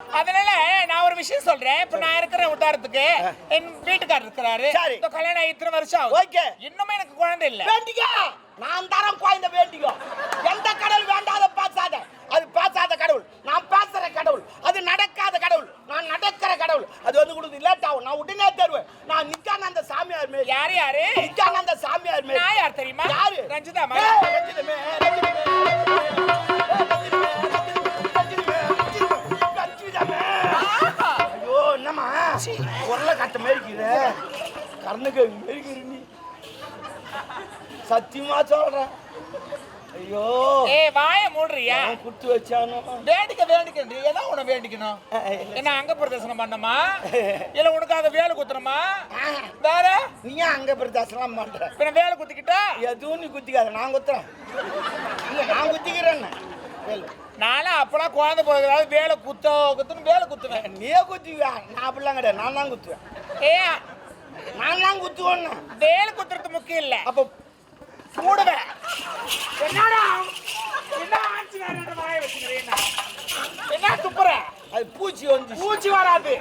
அதனால நான் ஒரு விஷயம் சொல்றேன். இப்ப நான் இருக்கிற உதாரணத்துக்கு என் வீட்டுக்காரர் இருக்கிறாரு. சரி. இந்த கல்யாணம் ஆகி இத்தனை வருஷம் ஆகுது. ஓகே. இன்னுமே எனக்கு குழந்தை இல்ல. வேண்டிக்கோ, நான் தரம் குழந்தை வேண்டிக்கோ. எந்த கடவுள் வேண்டாத பேசாத, அது பேசாத கடவுள். நான் பேசுற கடவுள், அது நடக்காத கடவுள். நான் நடக்கிற கடவுள், அது வந்து கொடுத்து லேட் ஆகும். நான் உடனே தருவேன். நான் நித்யானந்த சாமியார் மேல். யாரு யாரு? நித்யானந்த சாமியார் மேல். நான் யார் தெரியுமா? யாரு? ரஞ்சிதா ஏய், மேடம். ரஞ்சிதமே, ரஞ்சிதமே, ரஞ்சிதமே. ஐயோ, என்னம்மா உருளை கட்ட மேய்க்கிற, கர்ணுக்கு மேய்க்கிற நீ. சத்தியமா சொல்றேன். ஐயோ, ஏய் வாய மூடுறியா? நான் குத்து வச்சானோ. வேண்டிக்கணும். ஏதோ உன வேண்டிக்கணும். என்ன அங்க பிரதர்சனம் பண்ணமா? இல்ல உனக்கு அந்த வேலை குத்துறமா? வேற நீ ஏன் அங்க பிரதாசனம் பண்ற? பின்ன வேலை குத்திக்கிட்டா எதுவும் நீ குத்திக்காத, நான் குத்துறேன். இல்ல, நான் குத்திக்கிறேன். நானும் அப்பெல்லாம் குழந்தை போகிறது வேலை குத்துன்னு வேலை குத்துவேன். நீயே குத்துவியா? நான் அப்படிலாம் கிடையாது, நான் தான் குத்துவேன். ஏ நான் தான் குத்துவேன்னா. வேலை குத்துறது முக்கியம் இல்ல. அப்போ மூடுவேன். என்னடா என்ன ஆச்சு? வேற வாய வச்சுக்கிறேன். என்ன துப்புற? அது பூச்சி வந்து பூச்சி வராது.